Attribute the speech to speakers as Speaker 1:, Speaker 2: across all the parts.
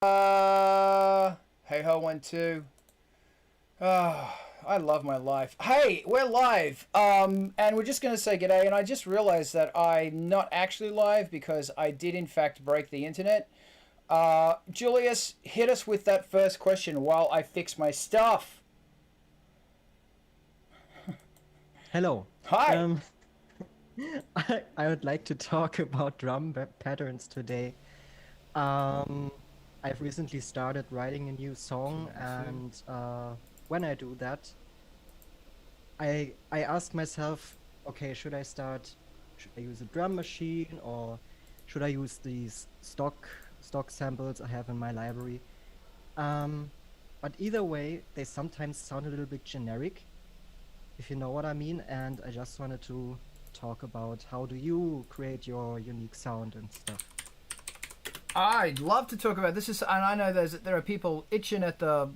Speaker 1: Hey ho, 1 2. I love my life. Hey, we're live. And we're just gonna say g'day. And I just realized that I'm not actually live because I did in fact break the internet. Julius, hit us with that first question while I fix my stuff.
Speaker 2: Hello.
Speaker 1: Hi.
Speaker 2: Um, I would like to talk about patterns today. Um, I've recently started writing a new song,
Speaker 1: One 2.
Speaker 2: and when I do that, I ask myself, okay, should I use a drum machine or should I use these stock samples I have in my library? Um, but either way, they sometimes sound a little bit generic, if you know what I mean. And I just wanted to talk about how do you create your unique sound and stuff.
Speaker 1: I'd love to talk about this. And I know there are people itching at the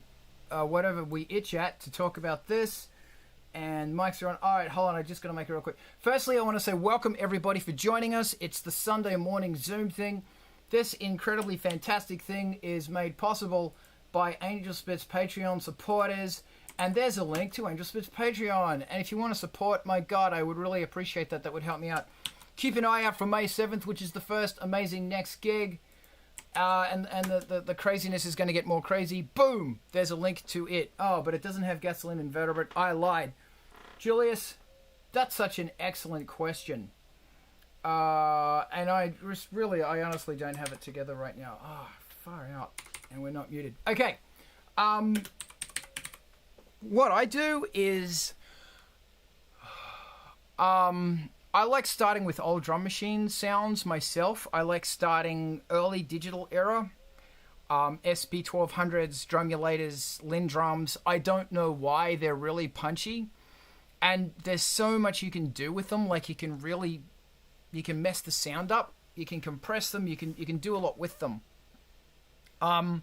Speaker 1: whatever we itch at to talk about this. And mics are on. All right, hold on. I just got to make it real quick. Firstly, I want to say welcome everybody for joining us. It's the Sunday morning Zoom thing. This incredibly fantastic thing is made possible by Angelspit's Patreon supporters. And there's a link to Angelspit's Patreon. And if you want to support, my God, I would really appreciate that. That would help me out. Keep an eye out for May 7th, which is the first amazing next gig. And the craziness is going to get more crazy. Boom! There's a link to it. Oh, but it doesn't have gasoline and vertebrate. I lied. Julius, that's such an excellent question. And I honestly don't have it together right now. Oh, far out. And we're not muted. Okay. What I do is... I like starting with old drum machine sounds myself. I like starting early digital era. SB1200s, drumulators, Lin drums. I don't know why they're really punchy. And there's so much you can do with them. Like you can mess the sound up. You can compress them. You can do a lot with them. I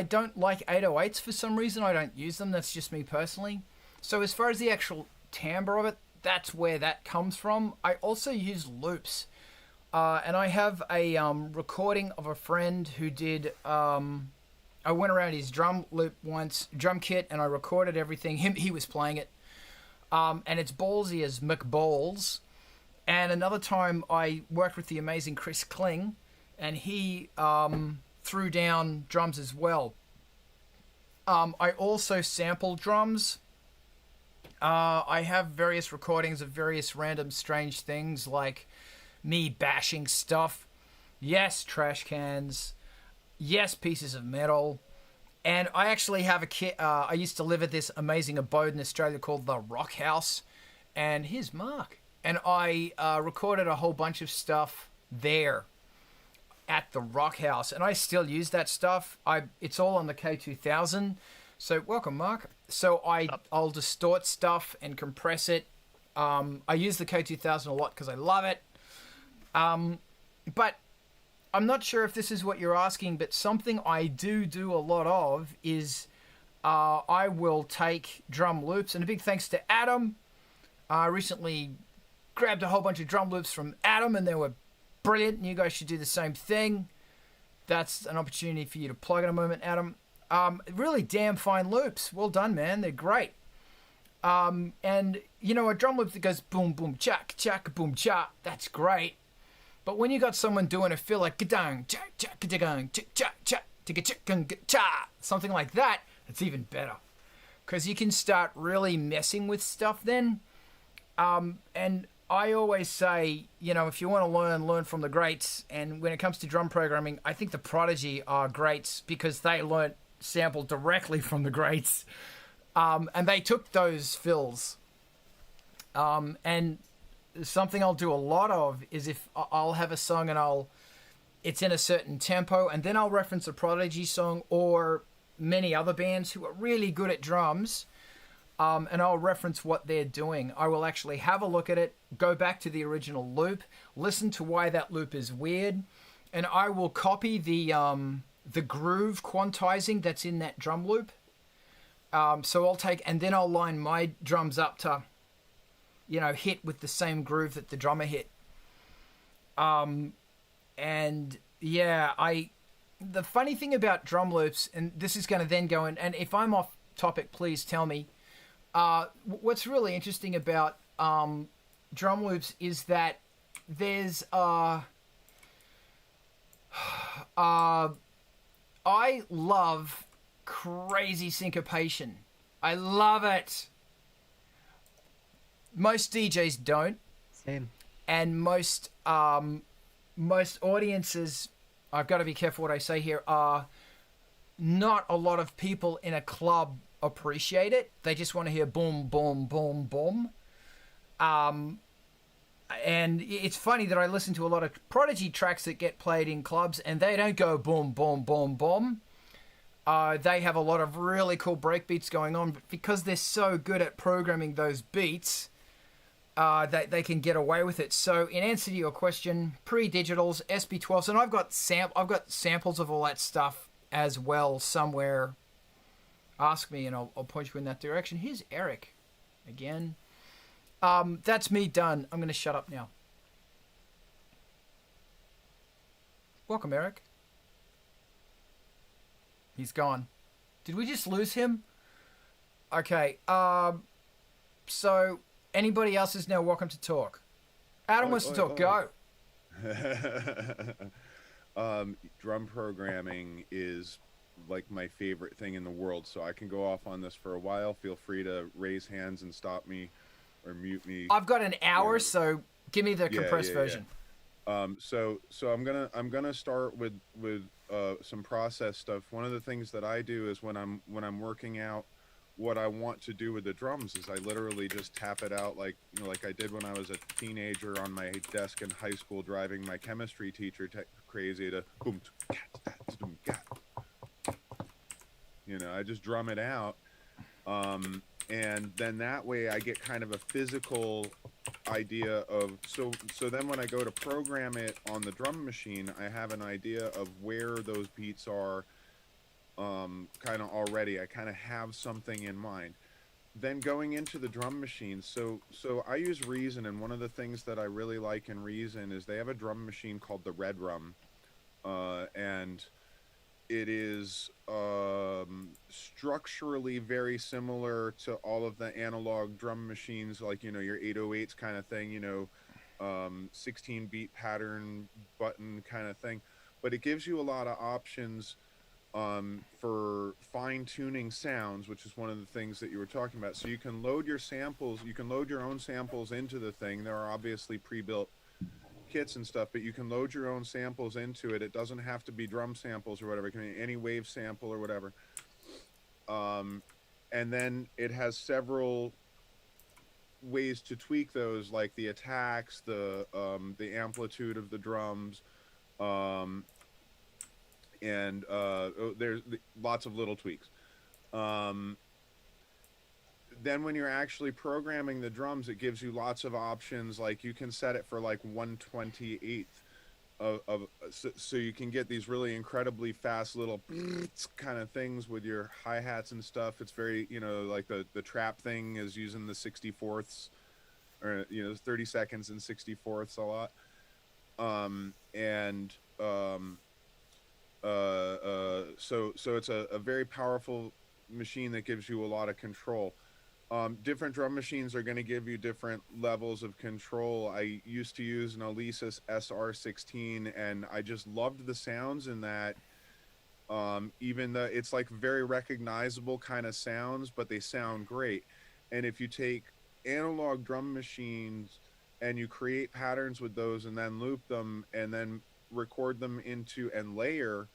Speaker 1: don't like 808s for some reason. I don't use them. That's just me personally. So as far as the actual timbre of it, that's where that comes from. I also use loops. And I have a recording of a friend who did... I went around his drum loop once, drum kit, and I recorded everything. He was playing it. And it's ballsy as McBalls. And another time I worked with the amazing Chris Kling, and he threw down drums as well. I also sample drums. I have various recordings of various random strange things like me bashing stuff. Yes, trash cans. Yes, pieces of metal. And I actually have a kit. I used to live at this amazing abode in Australia called the Rock House. And here's Mark. And I recorded a whole bunch of stuff there at the Rock House. And I still use that stuff. It's all on the K2000. So welcome, Mark. So I'll distort stuff and compress it. I use the K2000 a lot because I love it. But I'm not sure if this is what you're asking, but something I do a lot of is I will take drum loops. And a big thanks to Adam. I recently grabbed a whole bunch of drum loops from Adam, and they were brilliant. And you guys should do the same thing. That's an opportunity for you to plug in a moment, Adam. Really damn fine loops. Well done, man. They're great. And, you know, a drum loop that goes boom, boom, chak, chak, boom, cha, that's great. But when you got someone doing a feel like gadang, chak, chak, gadang, chak, chak, chak, tika, chak, cha, something like that, it's even better. Because you can start really messing with stuff then. And I always say, you know, if you want to learn from the greats. And when it comes to drum programming, I think the Prodigy are greats because they learnt sample directly from the greats. And they took those fills. And something I'll do a lot of is if I'll have a song and it's in a certain tempo, and then I'll reference a Prodigy song or many other bands who are really good at drums, and I'll reference what they're doing. I will actually have a look at it, go back to the original loop, listen to why that loop is weird, and I will copy the groove quantizing that's in that drum loop. So I'll take, and then I'll line my drums up to, you know, hit with the same groove that the drummer hit. And yeah, the funny thing about drum loops, and this is going to then go in, and if I'm off topic, please tell me. What's really interesting about drum loops is that there's I love crazy syncopation. I love it. Most DJs don't,
Speaker 2: Same.
Speaker 1: and most audiences, I've got to be careful what I say here, are not a lot of people in a club appreciate it. They just want to hear boom, boom, boom, boom. And it's funny that I listen to a lot of Prodigy tracks that get played in clubs, and they don't go boom, boom, boom, boom. They have a lot of really cool breakbeats going on, but because they're so good at programming those beats, they can get away with it. So, in answer to your question, pre-digitals, SB12s, and I've got samples of all that stuff as well somewhere. Ask me, and I'll point you in that direction. Here's Eric again. That's me done. I'm going to shut up now. Welcome, Eric. He's gone. Did we just lose him? Okay. So anybody else is now welcome to talk. Adam wants to talk. Go.
Speaker 3: Drum programming is like my favorite thing in the world, so I can go off on this for a while. Feel free to raise hands and stop me or mute me.
Speaker 1: I've got an hour, so give me the compressed version.
Speaker 3: So I'm gonna start with some process stuff. One of the things that I do is when I'm working out what I want to do with the drums is I literally just tap it out like I did when I was a teenager on my desk in high school, driving my chemistry teacher crazy to boom. I just drum it out, and then that way I get kind of a physical idea of so then when I go to program it on the drum machine, I have an idea of where those beats are, kind of already. I kind of have something in mind. Then going into the drum machine, so I use Reason, and one of the things that I really like in Reason is they have a drum machine called the Red Rum, and it is structurally very similar to all of the analog drum machines, like your 808s kind of thing, 16 beat pattern button kind of thing, but it gives you a lot of options for fine-tuning sounds, which is one of the things that you were talking about. So you can load your samples, you can load your own samples into the thing. There are obviously pre-built kits and stuff, but you can load your own samples into it. It doesn't have to be drum samples or whatever. It can be any wave sample or whatever. And then it has several ways to tweak those, like the attacks, the amplitude of the drums, and there's lots of little tweaks. Then when you're actually programming the drums, it gives you lots of options. Like you can set it for like 1/28th so you can get these really incredibly fast little kind of things with your hi-hats and stuff. It's very, like the trap thing is using the 64ths, or 30 seconds and 64ths a lot. So it's a very powerful machine that gives you a lot of control. Different drum machines are going to give you different levels of control. I used to use an Alesis SR16, and I just loved the sounds in that. Even though it's like very recognizable kind of sounds, but they sound great. And if you take analog drum machines and you create patterns with those and then loop them and then record them into and layer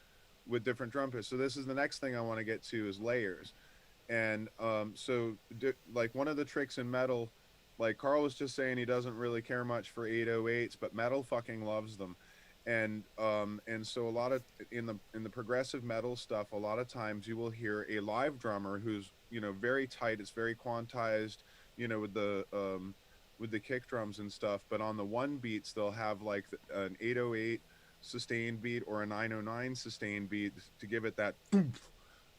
Speaker 3: with different drum pits. So this is the next thing I want to get to is layers. And like one of the tricks in metal, like Carl was just saying, he doesn't really care much for 808s, but metal fucking loves them. And so a lot of in the progressive metal stuff, a lot of times you will hear a live drummer who's very tight. It's very quantized, with the kick drums and stuff. But on the one beats, they'll have like an 808 sustained beat or a 909 sustained beat to give it that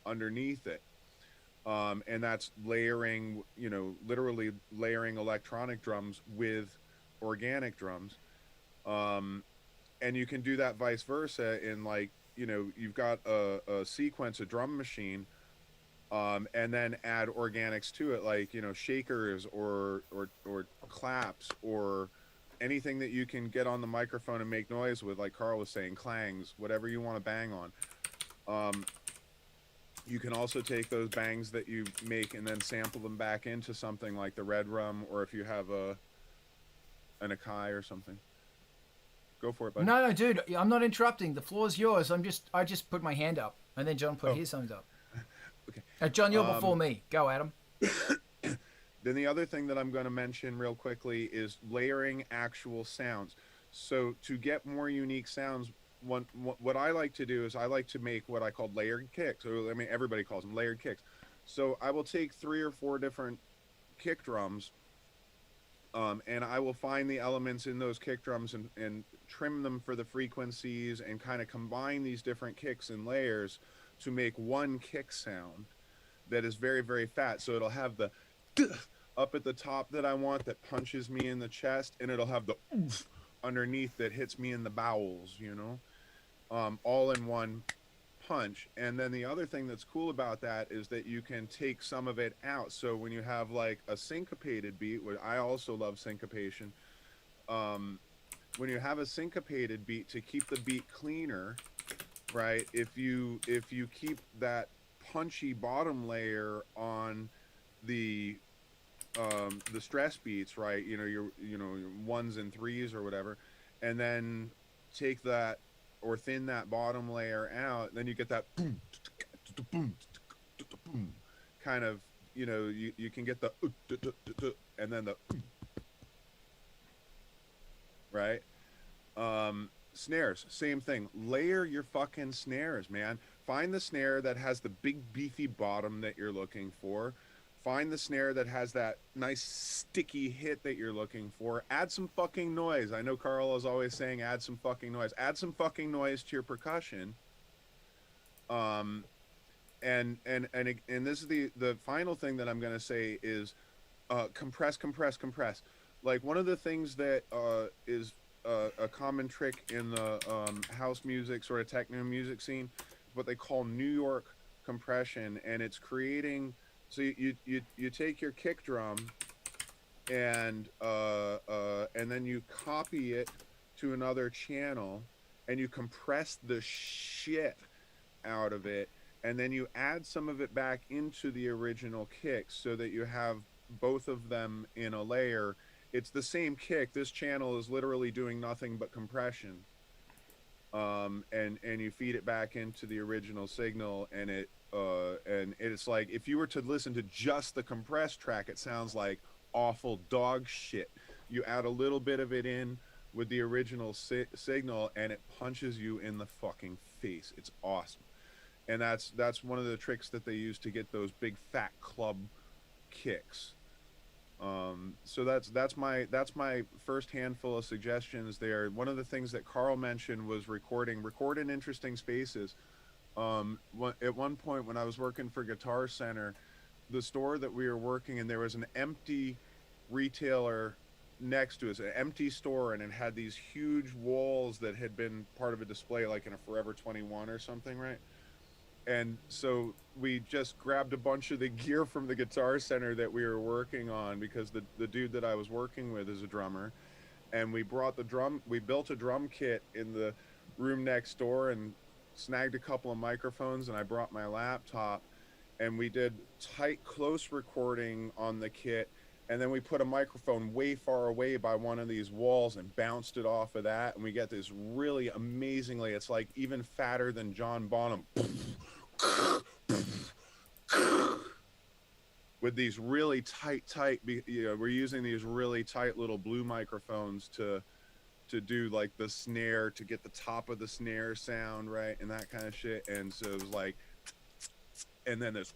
Speaker 3: underneath it. And that's layering, literally layering electronic drums with organic drums. And you can do that vice versa in like you've got a sequence, a drum machine, and then add organics to it, like shakers or claps or anything that you can get on the microphone and make noise with, like Carl was saying, clangs, whatever you want to bang on. You can also take those bangs that you make and then sample them back into something like the red rum, or if you have an Akai or something. Go for it, buddy.
Speaker 1: No, dude, I'm not interrupting. The floor's yours. I just put my hand up, and then John put his hand up.
Speaker 3: Okay.
Speaker 1: John, you're before me. Go, Adam.
Speaker 3: Then the other thing that I'm going to mention real quickly is layering actual sounds. So to get more unique sounds, what I like to do is I like to make what I call layered kicks. I mean, everybody calls them layered kicks. So I will take 3 or 4 different kick drums, and I will find the elements in those kick drums and trim them for the frequencies and kind of combine these different kicks and layers to make one kick sound that is very, very fat. So it'll have the up at the top that I want that punches me in the chest, and it'll have the oof underneath that hits me in the bowels, all in one punch. And then the other thing that's cool about that is that you can take some of it out. So when you have like a syncopated beat, which I also love syncopation, when you have a syncopated beat, to keep the beat cleaner, right, if you keep that punchy bottom layer on the stress beats, right, your ones and threes or whatever, and then take that or thin that bottom layer out, then you get that boom, boom, boom, kind of, you can get the and then the right. Snares, same thing. Layer your fucking snares, man. Find the snare that has the big beefy bottom that you're looking for. Find the snare that has that nice sticky hit that you're looking for. Add some fucking noise. I know Carl is always saying add some fucking noise. Add some fucking noise to your percussion. And this is the final thing that I'm going to say is compress. Like one of the things that is a common trick in the house music, sort of techno music scene, what they call New York compression, and it's creating. So you take your kick drum and then you copy it to another channel and you compress the shit out of it, and then you add some of it back into the original kick so that you have both of them in a layer. It's the same kick. This channel is literally doing nothing but compression. And you feed it back into the original signal, and it's like, if you were to listen to just the compressed track, it sounds like awful dog shit. You add a little bit of it in with the original signal, and it punches you in the fucking face. It's awesome. And that's one of the tricks that they use to get those big fat club kicks. So that's my first handful of suggestions there. One of the things that Carl mentioned was record in interesting spaces. At one point when I was working for Guitar Center, the store that we were working in, there was an empty retailer next to us, an empty store, and it had these huge walls that had been part of a display, like in a Forever 21 or something, right? And so we just grabbed a bunch of the gear from the Guitar Center that we were working on, because the dude that I was working with is a drummer, and we built a drum kit in the room next door and snagged a couple of microphones, and I brought my laptop, and we did tight, close recording on the kit, and then we put a microphone way far away by one of these walls and bounced it off of that, and we get this really amazingly, it's like even fatter than John Bonham, with these really tight, we're using these really tight little blue microphones to do like the snare, to get the top of the snare sound, right, and that kind of shit. And so it was like, and then this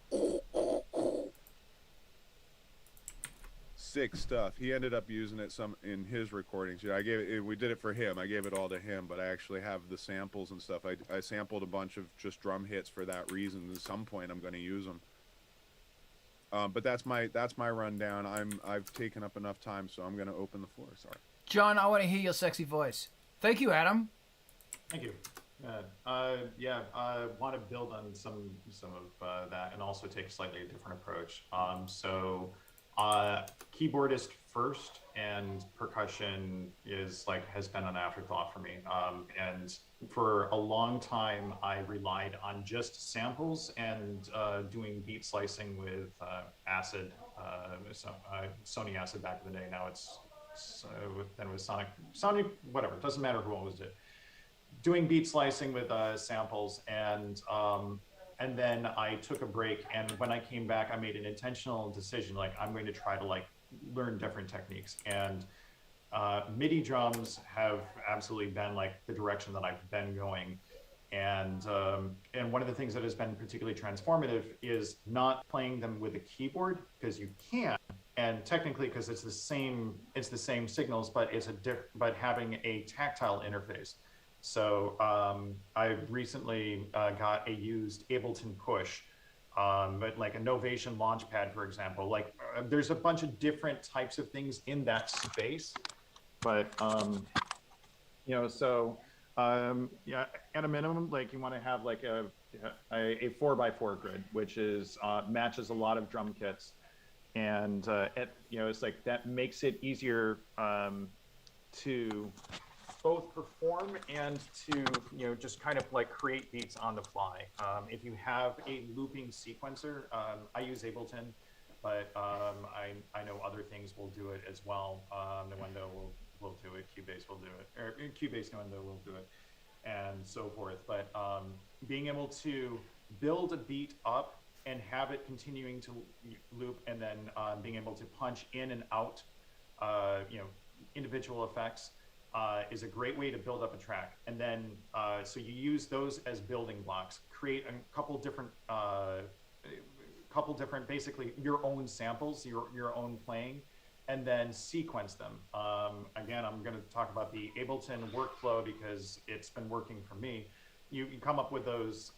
Speaker 3: sick stuff. He ended up using it some in his recordings. We did it for him. I gave it all to him, but I actually have the samples and stuff. I sampled a bunch of just drum hits for that reason. At some point I'm going to use them. But that's my rundown. I've taken up enough time, so I'm going to open the floor. Sorry.
Speaker 1: John, I want to hear your sexy voice. Thank you, Adam.
Speaker 4: Thank you. Want to build on some of that, and also take a slightly different approach. Keyboardist first, and percussion has been an afterthought for me. And for a long time, I relied on just samples and doing beat slicing with Acid, Sony Acid back in the day. Now then it was Sonic, whatever. It doesn't matter who owns it. Doing beat slicing with samples, and then I took a break, and when I came back, I made an intentional decision, like I'm going to try to learn different techniques, and MIDI drums have absolutely been the direction that I've been going, and one of the things that has been particularly transformative is not playing them with a keyboard, because you can, and technically because it's the same signals, but but having a tactile interface. So I recently got a used Ableton Push, but like a Novation Launchpad, for example. There's a bunch of different types of things in that space, but at a minimum, you want to have a 4x4 grid, which is matches a lot of drum kits, and it's that makes it easier to both perform and to just kind of create beats on the fly. If you have a looping sequencer, I use Ableton, but I know other things will do it as well. Nuendo will do it, Cubase will do it, or Cubase Nuendo will do it, and so forth. But being able to build a beat up and have it continuing to loop, and then being able to punch in and out individual effects is a great way to build up a track. And then so you use those as building blocks, create a couple different basically your own samples, your own playing, and then sequence them. Again, I'm going to talk about the Ableton workflow because it's been working for me. You come up with those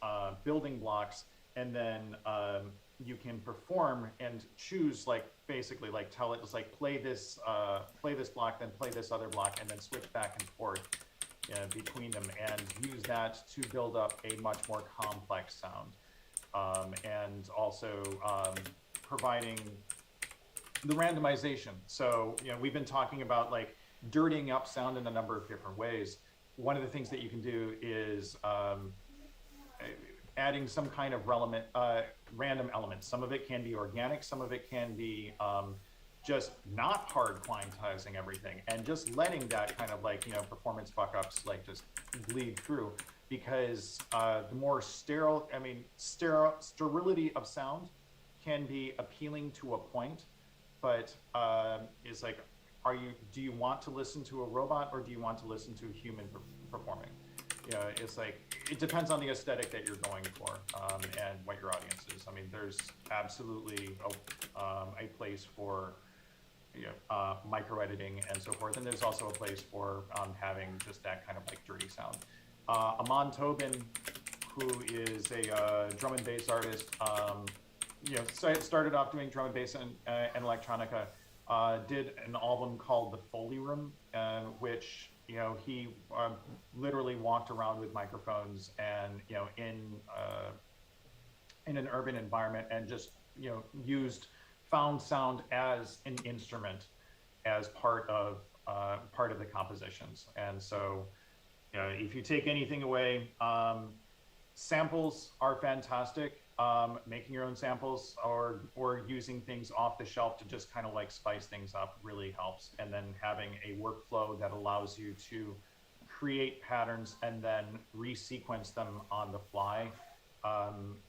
Speaker 4: building blocks, and then you can perform and choose, basically tell it, just play this block, then play this other block, and then switch back and forth between them, and use that to build up a much more complex sound, and also providing the randomization. So we've been talking about dirtying up sound in a number of different ways. One of the things that you can do is adding some kind of random element. Some of it can be organic, some of it can be just not hard quantizing everything, and just letting that kind of performance fuck ups just bleed through, because the more sterility of sound can be appealing to a point, but it's do you want to listen to a robot, or do you want to listen to a human performing? It's it depends on the aesthetic that you're going for, and what your audience is. I mean, there's absolutely a place for micro editing and so forth, and there's also a place for having just that kind of dirty sound. Amon Tobin, who is a drum and bass artist, started off doing drum and bass and electronica, did an album called The Foley Room, which he literally walked around with microphones and in an urban environment, and just found sound as an instrument, as part of the compositions. And so if you take anything away, samples are fantastic. Making your own samples or using things off the shelf to just kind of spice things up really helps. And then having a workflow that allows you to create patterns and then resequence them on the fly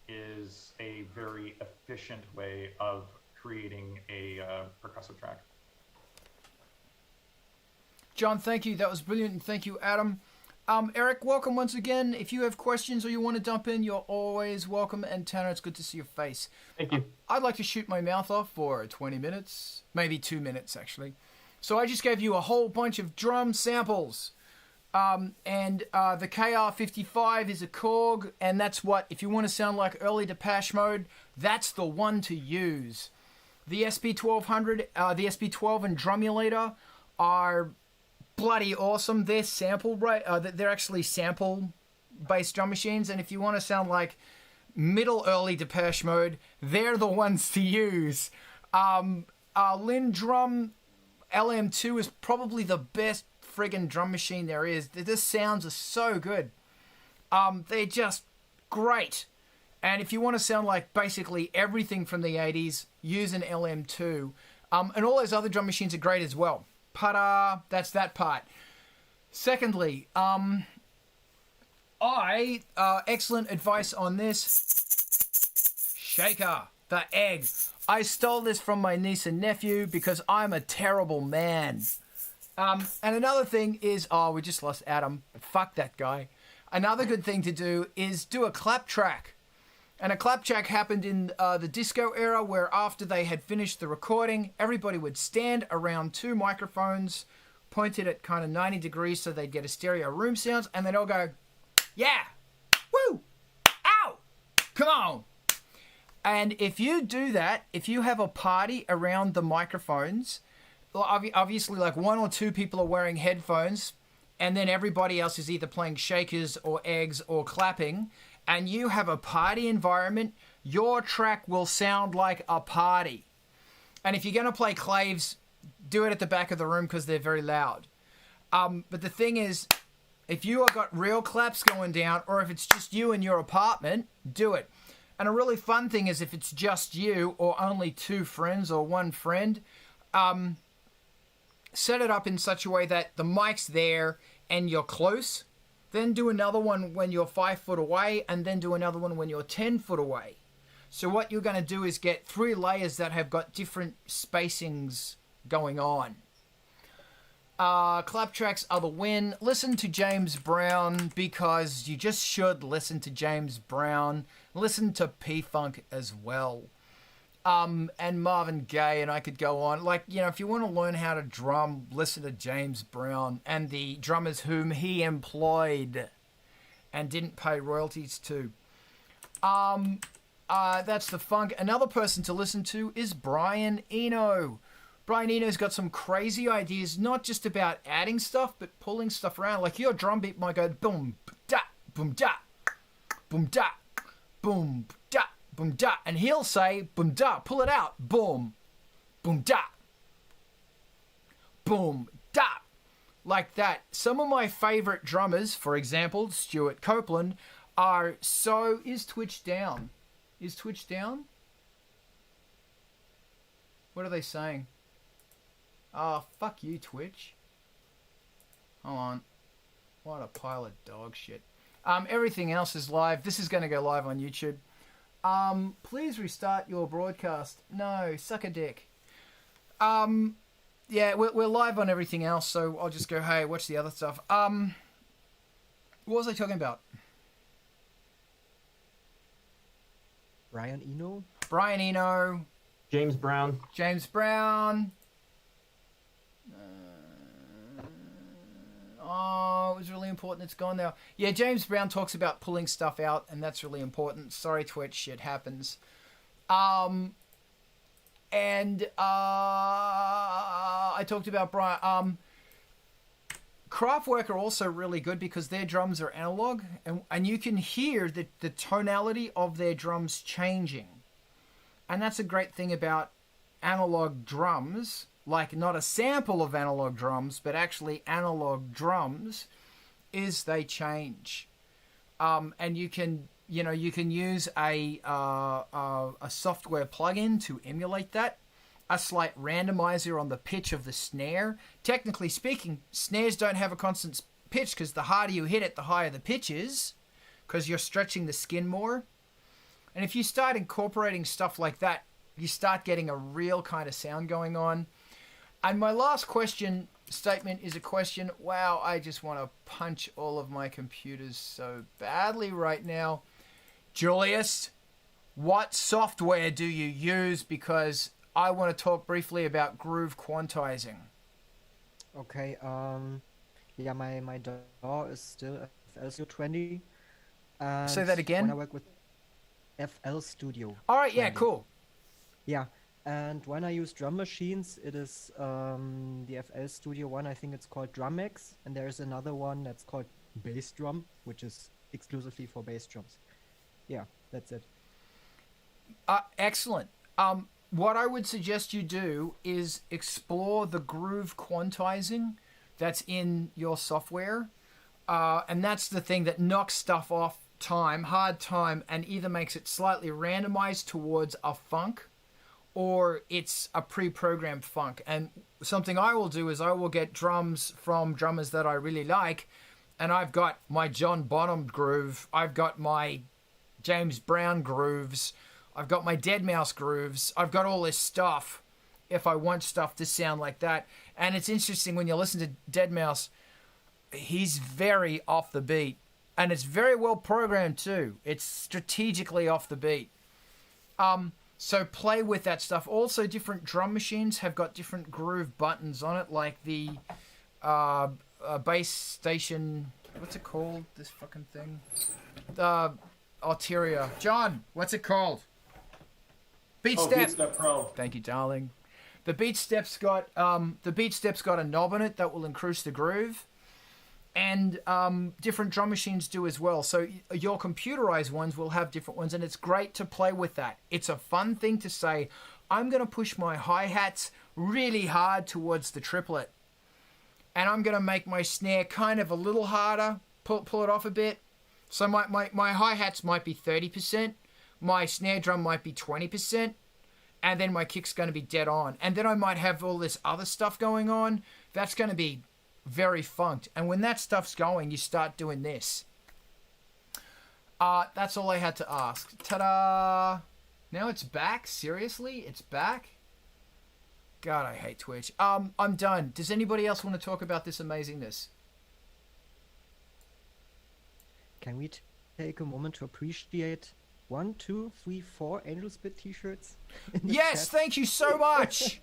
Speaker 4: is a very efficient way of creating a percussive track.
Speaker 1: John, thank you. That was brilliant. And thank you, Adam. Eric, welcome once again. If you have questions or you want to dump in, you're always welcome. And Tanner, it's good to see your face.
Speaker 5: Thank you.
Speaker 1: I'd like to shoot my mouth off for 20 minutes, maybe 2 minutes, actually. So I just gave you a whole bunch of drum samples. And the KR55 is a Korg, and that's what, if you want to sound like early Depeche Mode, that's the one to use. The SP1200, the SP12 and Drumulator are bloody awesome. They're sample they're actually sample bass drum machines, and if you want to sound like middle early Depeche Mode, they're the ones to use. Lindrum LM2 is probably the best friggin' drum machine there is. The sounds are so good. They're just great. And if you want to sound like basically everything from the 80s, use an LM2. And all those other drum machines are great as well. But that's that part. Secondly, excellent advice on this. Shaker, the egg. I stole this from my niece and nephew because I'm a terrible man. And another thing is, we just lost Adam. Fuck that guy. Another good thing to do is do a clap track. And a clap track happened in the disco era, where after they had finished the recording, everybody would stand around two microphones pointed at kind of 90 degrees so they'd get a stereo room sounds, and they'd all go, yeah, woo, ow, come on. And if you do that, if you have a party around the microphones, obviously like one or two people are wearing headphones, and then everybody else is either playing shakers or eggs or clapping, and you have a party environment, your track will sound like a party. And if you're going to play claves, do it at the back of the room because they're very loud. But the thing is, if you have got real claps going down, or if it's just you in your apartment, do it. And a really fun thing is if it's just you or only two friends or one friend, set it up in such a way that the mic's there and you're close. Then do another one when you're 5 foot away, and then do another one when you're 10 foot away. So what you're going to do is get 3 layers that have got different spacings going on. Clap tracks are the win. Listen to James Brown, because you just should listen to James Brown. Listen to P-Funk as well. And Marvin Gaye, and I could go on. Like, you know, if you want to learn how to drum, listen to James Brown and the drummers whom he employed and didn't pay royalties to. That's the funk. Another person to listen to is Brian Eno. Brian Eno's got some crazy ideas, not just about adding stuff, but pulling stuff around. Like your drum beat might go boom, da, boom, da, boom, da, boom, da, boom, da. And he'll say, boom, da, pull it out, boom, boom, da, boom, da. Like that. Some of my favorite drummers, for example, Stuart Copeland, are so... Is Twitch down? Is Twitch down? What are they saying? Oh, fuck you, Twitch. Hold on. What a pile of dog shit. Everything else is live. This is going to go live on YouTube. Please restart your broadcast. No, suck a dick. Yeah, we're live on everything else, so I'll just go, hey, watch the other stuff. What was I talking about?
Speaker 2: Brian Eno?
Speaker 1: Brian Eno.
Speaker 5: James Brown.
Speaker 1: James Brown. Oh, it was really important. It's gone now. Yeah, James Brown talks about pulling stuff out, and that's really important. Sorry, Twitch, shit happens. I talked about Brian. Kraftwerk are also really good because their drums are analog, and you can hear the tonality of their drums changing. And that's a great thing about analog drums, like not a sample of analog drums, but actually analog drums, is they change. And you can use a software plugin to emulate that. A slight randomizer on the pitch of the snare. Technically speaking, snares don't have a constant pitch because the harder you hit it, the higher the pitch is, because you're stretching the skin more. And if you start incorporating stuff like that, you start getting a real kind of sound going on. And my last statement is a question. Wow, I just want to punch all of my computers so badly right now. Julius, what software do you use? Because I want to talk briefly about groove quantizing.
Speaker 2: Okay, yeah, my DAW is still FL Studio 20.
Speaker 1: Say that again?
Speaker 2: When I work with FL Studio.
Speaker 1: All right, yeah,
Speaker 2: 20.
Speaker 1: cool.
Speaker 2: Yeah, and when I use drum machines, it is the FL Studio one. I think it's called DrumX, and there's another one that's called Bass Drum, which is exclusively for bass drums. Yeah, that's it.
Speaker 1: Excellent. What I would suggest you do is explore the groove quantizing that's in your software. And that's the thing that knocks stuff off time, hard time, and either makes it slightly randomized towards a funk or it's a pre-programmed funk. And something I will do is I will get drums from drummers that I really like, and I've got my John Bonham groove, I've got my James Brown grooves, I've got my Deadmau5 grooves, I've got all this stuff if I want stuff to sound like that. And it's interesting when you listen to Deadmau5, he's very off the beat, and it's very well programmed too. It's strategically off the beat. So play with that stuff. Also, different drum machines have got different groove buttons on it, like the bass station. What's it called? This fucking thing. The Arteria. John, what's it called? Beat Step.
Speaker 4: Beat Step Pro.
Speaker 1: Thank you, darling. The Beat Step's got a knob on it that will increase the groove. And different drum machines do as well. So your computerized ones will have different ones, and it's great to play with that. It's a fun thing to say, I'm going to push my hi-hats really hard towards the triplet, and I'm going to make my snare kind of a little harder, pull it off a bit. So my hi-hats might be 30%, my snare drum might be 20%, and then my kick's going to be dead on. And then I might have all this other stuff going on. That's going to be very funked. And when that stuff's going, you start doing this. That's all I had to ask. Ta-da! Now it's back? Seriously? It's back? God, I hate Twitch. I'm done. Does anybody else want to talk about this amazingness?
Speaker 2: Can we take a moment to appreciate 1, 2, 3, 4 Angelspit t-shirts?
Speaker 1: Yes, thank you so much!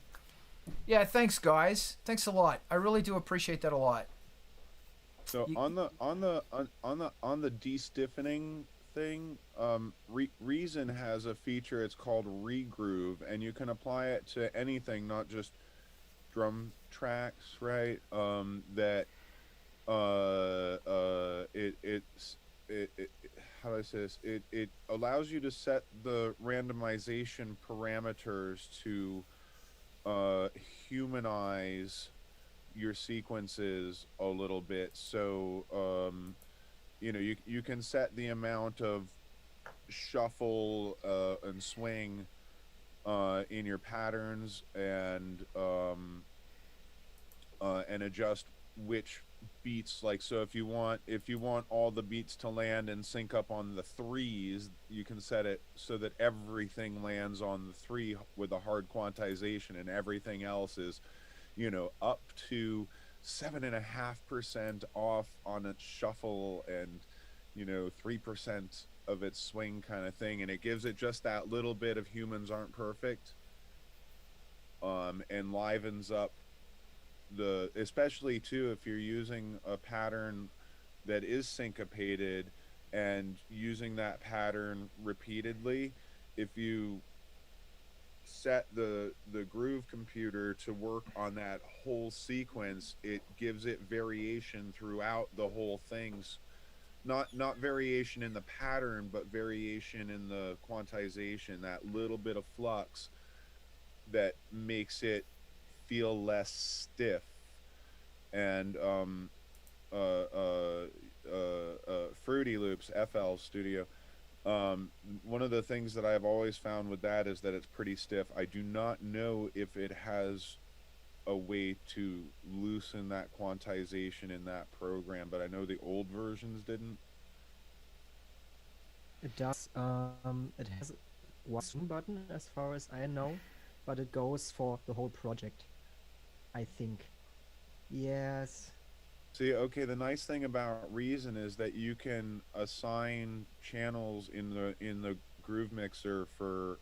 Speaker 1: Yeah, thanks guys. Thanks a lot. I really do appreciate that a lot.
Speaker 3: So on the de-stiffening thing, Reason has a feature. It's called Regroove, and you can apply it to anything, not just drum tracks, right? That how do I say this? It allows you to set the randomization parameters to humanize your sequences a little bit. So you can set the amount of shuffle and swing in your patterns, and adjust which beats, like, so if you want all the beats to land and sync up on the threes, you can set it so that everything lands on the 3 with a hard quantization, and everything else is up to 7.5% off on its shuffle, and 3% of its swing, kind of thing. And it gives it just that little bit of humans aren't perfect, and livens up especially too if you're using a pattern that is syncopated and using that pattern repeatedly. If you set the groove computer to work on that whole sequence, it gives it variation throughout the whole things. Not variation in the pattern, but variation in the quantization, that little bit of flux that makes it feel less stiff. And Fruity Loops, FL Studio, one of the things that I've always found with that is that it's pretty stiff. I do not know if it has a way to loosen that quantization in that program, but I know the old versions didn't.
Speaker 2: It does. It has one zoom button as far as I know, but it goes for the whole project, I think. Yes.
Speaker 3: See, okay, the nice thing about Reason is that you can assign channels in the Groove Mixer for,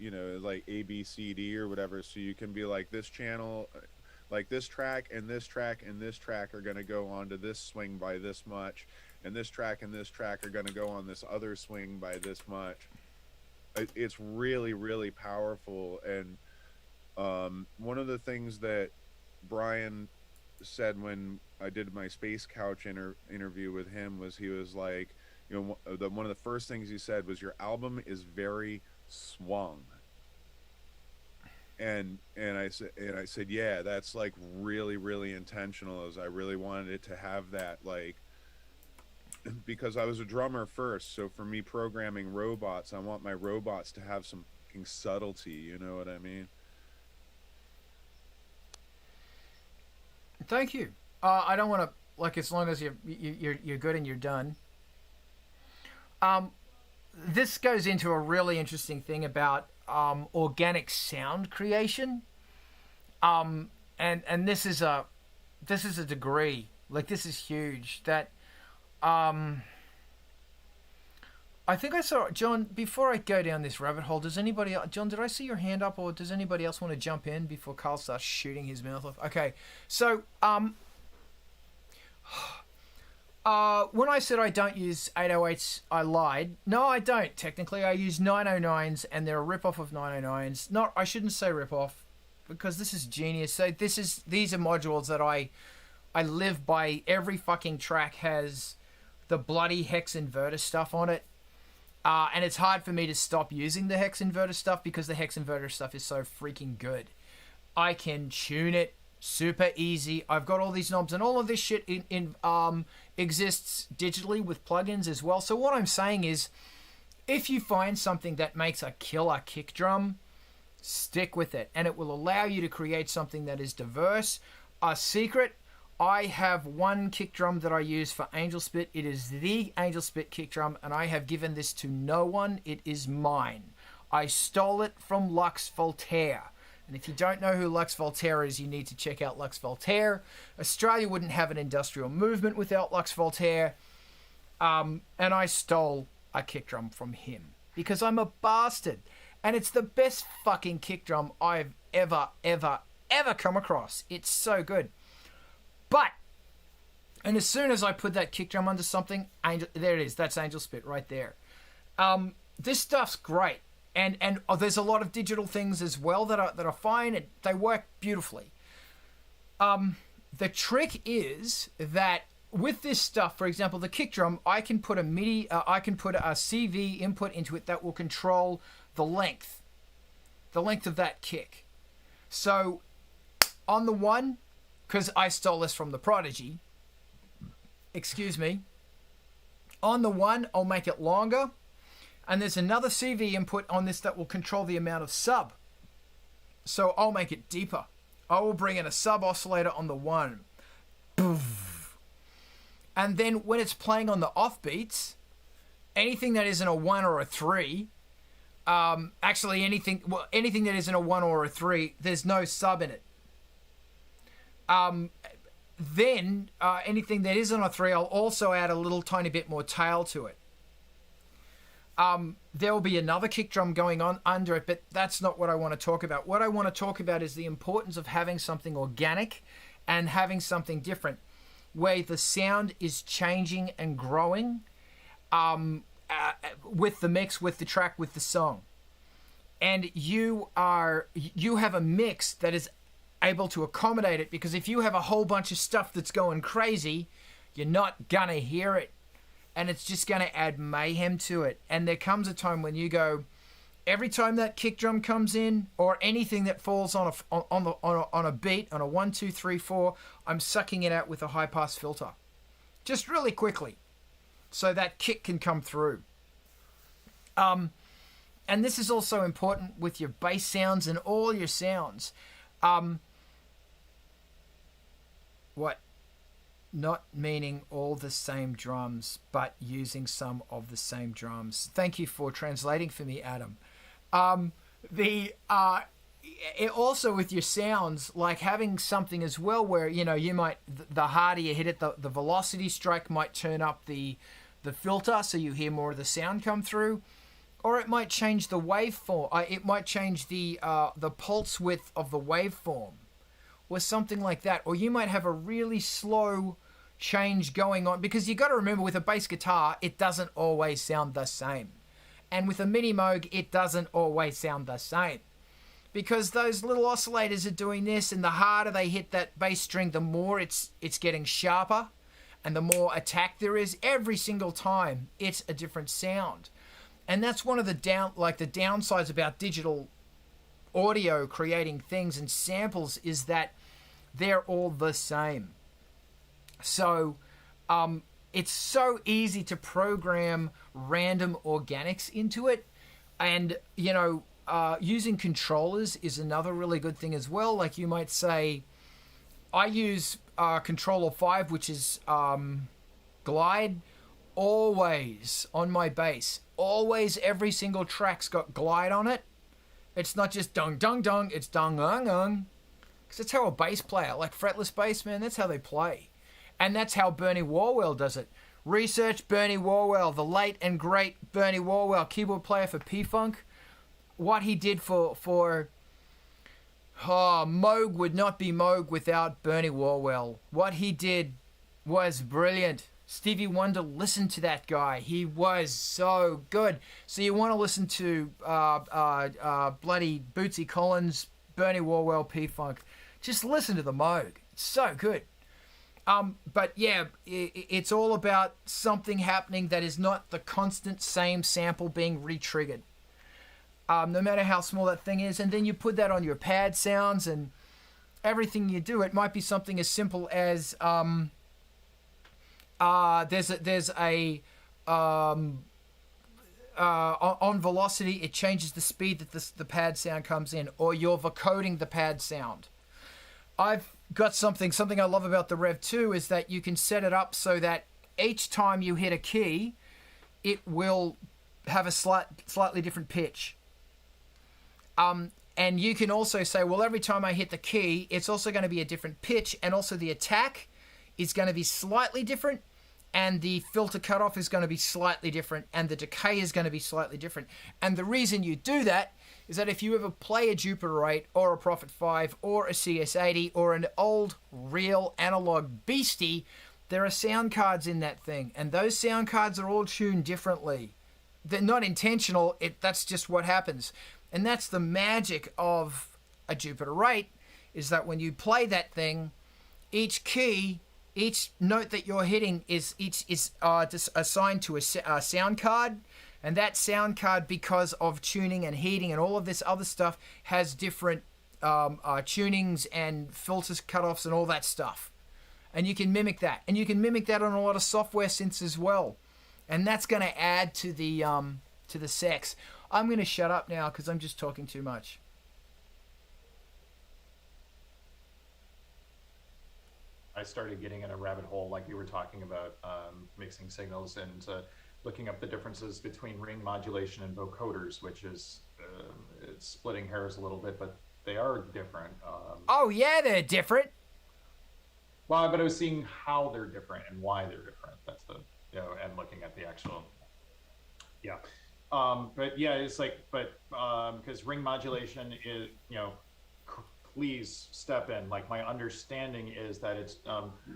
Speaker 3: like A, B, C, D or whatever. So you can be like, this channel, like this track and this track and this track are going to go onto this swing by this much, and this track are going to go on this other swing by this much. It's really, really powerful. And one of the things that Brian said when I did my Space Couch interview with him was, he was like, one of the first things you said was your album is very swung. And I said, yeah, that's like really, really intentional, as I really wanted it to have that, like, because I was a drummer first, so for me programming robots, I want my robots to have some fucking subtlety, you know what I mean?
Speaker 1: Thank you. I don't want to, like, as long as you're good and you're done. This goes into a really interesting thing about organic sound creation. And this is a degree, like, this is huge, that I think I saw, John, before I go down this rabbit hole, John, did I see your hand up, or does anybody else want to jump in before Carl starts shooting his mouth off? Okay, so when I said I don't use 808s, I lied. No, I don't. Technically, I use 909s, and they're a rip-off of 909s. I shouldn't say rip-off, because this is genius. So these are modules that I live by. Every fucking track has the bloody hex inverter stuff on it. And it's hard for me to stop using the hex inverter stuff, because the hex inverter stuff is so freaking good. I can tune it super easy. I've got all these knobs, and all of this shit exists digitally with plugins as well. So what I'm saying is, if you find something that makes a killer kick drum, stick with it, and it will allow you to create something that is diverse. A secret: I have one kick drum that I use for Angelspit. It is the Angelspit kick drum, and I have given this to no one. It is mine. I stole it from Lux Voltaire. And if you don't know who Lux Voltaire is, you need to check out Lux Voltaire. Australia wouldn't have an industrial movement without Lux Voltaire. And I stole a kick drum from him, because I'm a bastard. And it's the best fucking kick drum I've ever come across. It's so good. But, and as soon as I put that kick drum under something, there it is. That's Angelspit right there. This stuff's great. And there's a lot of digital things as well that are fine, and they work beautifully. The trick is that with this stuff, for example, the kick drum, I can put a MIDI, I can put a CV input into it that will control the length of that kick. So on the one, because I stole this from the Prodigy, excuse me, on the one, I'll make it longer. And there's another CV input on this that will control the amount of sub. So I'll make it deeper. I will bring in a sub oscillator on the one. And then when it's playing on the offbeats, anything that isn't a 1 or a 3, actually anything that isn't a 1 or a 3, there's no sub in it. Then anything that isn't a 3, I'll also add a little tiny bit more tail to it. There will be another kick drum going on under it, but that's not what I want to talk about. What I want to talk about is the importance of having something organic and having something different, where the sound is changing and growing with the mix, with the track, with the song. And you have a mix that is able to accommodate it, because if you have a whole bunch of stuff that's going crazy, you're not gonna hear it. And it's just going to add mayhem to it. And there comes a time when you go, every time that kick drum comes in, or anything that falls on a beat, on a 1, 2, 3, 4, I'm sucking it out with a high pass filter, just really quickly, so that kick can come through. And this is also important with your bass sounds and all your sounds. What? Not meaning all the same drums, but using some of the same drums. Thank you for translating for me, Adam. Also with your sounds, like having something as well where, you might, the harder you hit it, the velocity strike might turn up the filter, so you hear more of the sound come through. Or it might change the waveform. It might change the pulse width of the waveform, or something like that. Or you might have a really slow change going on, because you got to remember, with a bass guitar, it doesn't always sound the same, and with a MIDI Moog, it doesn't always sound the same, because those little oscillators are doing this, and the harder they hit that bass string, the more it's getting sharper, and the more attack there is, every single time it's a different sound. And that's one of the downsides about digital audio creating things and samples, is that they're all the same. So it's so easy to program random organics into it. And, you know, using controllers is another really good thing as well. Like you might say, I use controller 5, which is glide, always on my bass. Always, every single track's got glide on it. It's not just dung dung dung, it's dung dung dung. Because that's how a bass player, like fretless bass, man, that's how they play. And that's how Bernie Worwell does it. Research Bernie Worwell, the late and great Bernie Worwell, keyboard player for P-Funk. What he did for Moog would not be Moog without Bernie Worwell. What he did was brilliant. Stevie Wonder listened to that guy. He was so good. So you want to listen to bloody Bootsy Collins, Bernie Worwell, P-Funk. Just listen to the Moog. It's so good. But yeah, it's all about something happening that is not the constant same sample being re-triggered. No matter how small that thing is. And then you put that on your pad sounds and everything you do. It might be something as simple as there's a on velocity, it changes the speed that the pad sound comes in, or you're vocoding the pad sound. I've got something I love about the Rev 2 is that you can set it up so that each time you hit a key, it will have a slightly different pitch. And you can also say, well, every time I hit the key, it's also going to be a different pitch, and also the attack is going to be slightly different, and the filter cutoff is going to be slightly different, and the decay is going to be slightly different. And the reason you do that is that if you ever play a Jupiter 8 or a Prophet 5 or a CS80 or an old real analog beastie, there are sound cards in that thing, and those sound cards are all tuned differently. They're not intentional, that's just what happens. And that's the magic of a Jupiter 8, is that when you play that thing, each key, each note that you're hitting is just assigned to a sound card, and that sound card, because of tuning and heating and all of this other stuff, has different tunings and filters, cutoffs, and all that stuff. And you can mimic that, and you can mimic that on a lot of software synths as well, and that's going to add to the sex. I'm going to shut up now because I'm just talking too much.
Speaker 4: I started getting in a rabbit hole, like you were talking about, mixing signals and looking up the differences between ring modulation and vocoders, which is it's splitting hairs a little bit, but they are different.
Speaker 1: Oh yeah, they're different.
Speaker 4: Well, but I was seeing how they're different and why they're different. That's the, you know, and looking at the actual, yeah. But yeah, it's like, but because ring modulation is, you know, please step in. Like, my understanding is that it's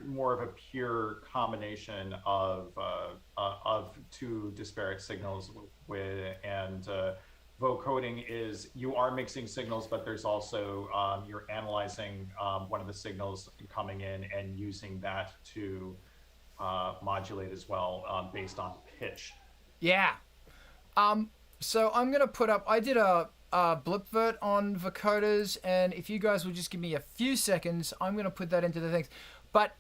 Speaker 4: more of a pure combination of two disparate signals with, and vocoding is you are mixing signals, but there's also you're analyzing one of the signals coming in and using that to modulate as well, based on pitch.
Speaker 1: Yeah. So I'm going to put up, I did a blipvert on vocoders, and if you guys will just give me a few seconds, I'm going to put that into the things. But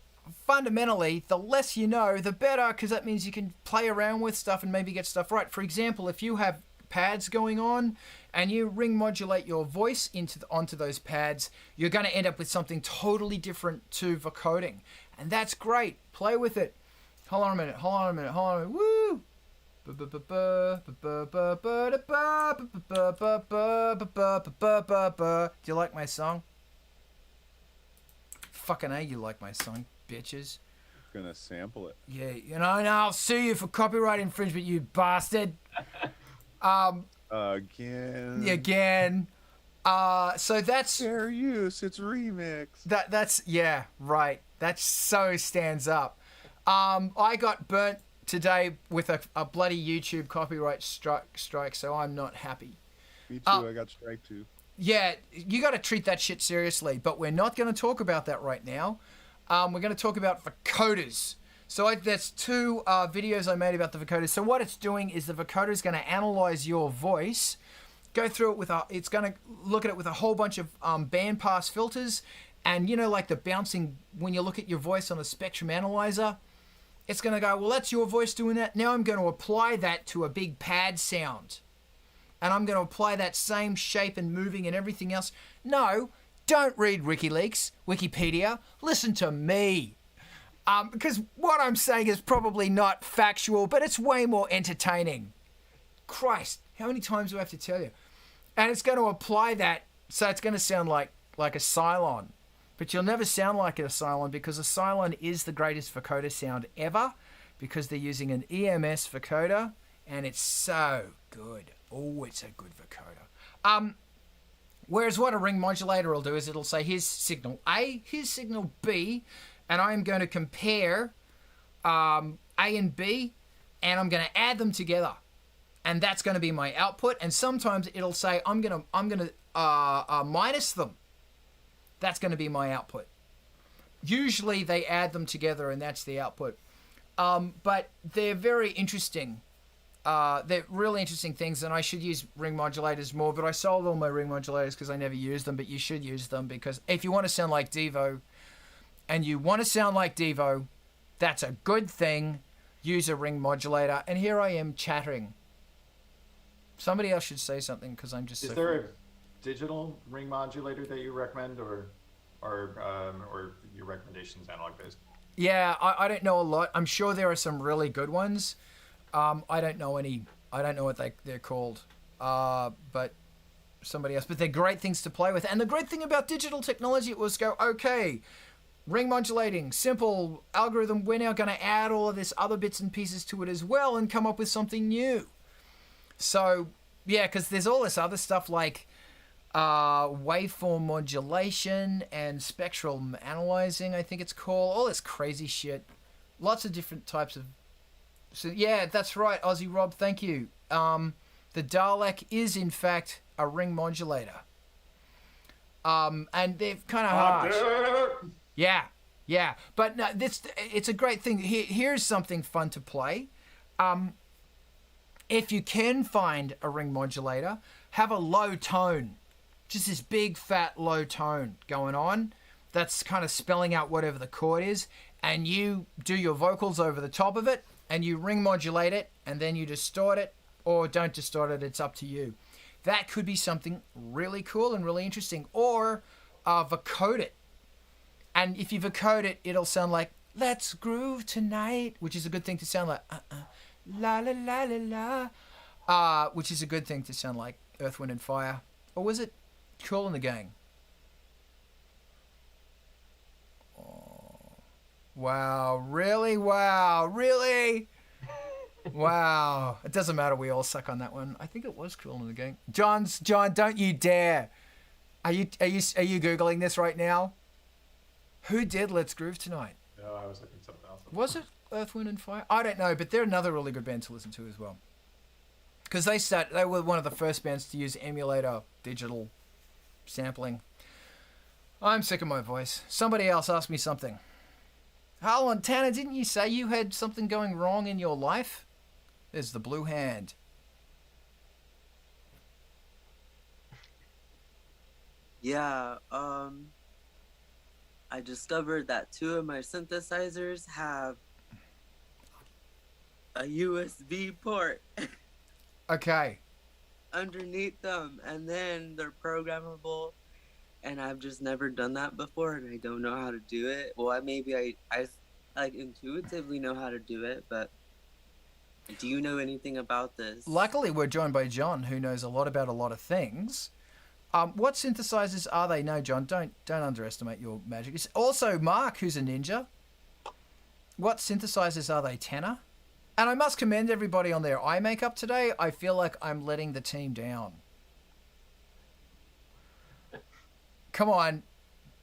Speaker 1: fundamentally, the less you know, the better, because that means you can play around with stuff and maybe get stuff right. For example, if you have pads going on and you ring modulate your voice onto those pads, you're going to end up with something totally different to vocoding. And that's great. Play with it. Hold on a minute. Woo! Do you like my song? Fucking A, you like my song, bitches.
Speaker 3: Gonna sample it.
Speaker 1: Yeah, you know, and I'll sue you for copyright infringement, you bastard. Again. So that's
Speaker 3: fair use. It's remix.
Speaker 1: That's yeah, right. That so stands up. I got burnt today with a bloody YouTube copyright strike, so I'm not happy.
Speaker 3: Me too. I got strike too.
Speaker 1: Yeah, you got to treat that shit seriously, but we're not going to talk about that right now. We're going to talk about vocoders. So that's two videos I made about the vocoder. So what it's doing is the vocoder is going to analyze your voice, go through it with it's going to look at it with a whole bunch of bandpass filters, and you know, like the bouncing when you look at your voice on a spectrum analyzer, it's going to go, well, that's your voice doing that. Now I'm going to apply that to a big pad sound, and I'm going to apply that same shape and moving and everything else. No, don't read Wikipedia. Listen to me. Because what I'm saying is probably not factual, but it's way more entertaining. Christ, how many times do I have to tell you? And it's going to apply that, so it's going to sound like a Cylon. But you'll never sound like a Cylon, because a Cylon is the greatest vocoder sound ever, because they're using an EMS vocoder, and it's so good. Oh, it's a good vocoder. Whereas what a ring modulator will do is it'll say, here's signal A, here's signal B, and I'm going to compare A and B, and I'm going to add them together, and that's going to be my output. And sometimes it'll say I'm going to minus them. That's going to be my output. Usually they add them together, and that's the output. But they're very interesting. They're really interesting things, and I should use ring modulators more. But I sold all my ring modulators because I never used them. But you should use them, because if you want to sound like Devo, and you want to sound like Devo, that's a good thing. Use a ring modulator. And here I am chattering. Somebody else should say something, because I'm just.
Speaker 4: Is there a digital ring modulator that you recommend, or your recommendations analog based?
Speaker 1: Yeah, I don't know a lot. I'm sure there are some really good ones. I don't know any. I don't know what they're called. But somebody else. But they're great things to play with. And the great thing about digital technology was go, okay, ring modulating, simple algorithm. We're now going to add all of this other bits and pieces to it as well and come up with something new. So, yeah, because there's all this other stuff like waveform modulation and spectral analyzing, I think it's called. All this crazy shit. Lots of different types of... So, yeah, that's right, Aussie Rob, thank you. The Dalek is, in fact, a ring modulator. And they're kind of harsh. Yeah. But no, it's a great thing. Here's something fun to play. If you can find a ring modulator, have a low tone. Just this big, fat, low tone going on. That's kind of spelling out whatever the chord is. And you do your vocals over the top of it. And you ring modulate it. And then you distort it. Or don't distort it. It's up to you. That could be something really cool and really interesting. Or vocode it. And if you vocode it, it'll sound like, let's groove tonight. Which is a good thing to sound like, la la la la la. Which is a good thing to sound like Earth, Wind and Fire. Or was it Cool in the Gang? Oh. Wow, really? Wow, really? Wow. It doesn't matter, we all suck on that one. I think it was Cool in the Gang. John, don't you dare. Are you Googling this right now? Who did Let's Groove Tonight?
Speaker 4: No, I was looking something else.
Speaker 1: Was it Earth, Wind and Fire? I don't know, but they're another really good band to listen to as well. Because they were one of the first bands to use emulator digital sampling. I'm sick of my voice. Somebody else asked me something. Hold on, Tanner, didn't you say you had something going wrong in your life? There's the blue hand.
Speaker 5: Yeah, I discovered that 2 of my synthesizers have a USB port
Speaker 1: Okay.
Speaker 5: underneath them, and then they're programmable, and I've just never done that before, and I don't know how to do it. Well, I like intuitively know how to do it, but do you know anything about this?
Speaker 1: Luckily, we're joined by John, who knows a lot about a lot of things. What synthesizers are they? No, John, don't underestimate your magic. It's also Mark, who's a ninja. What synthesizers are they, Tanner? And I must commend everybody on their eye makeup today. I feel like I'm letting the team down. Come on,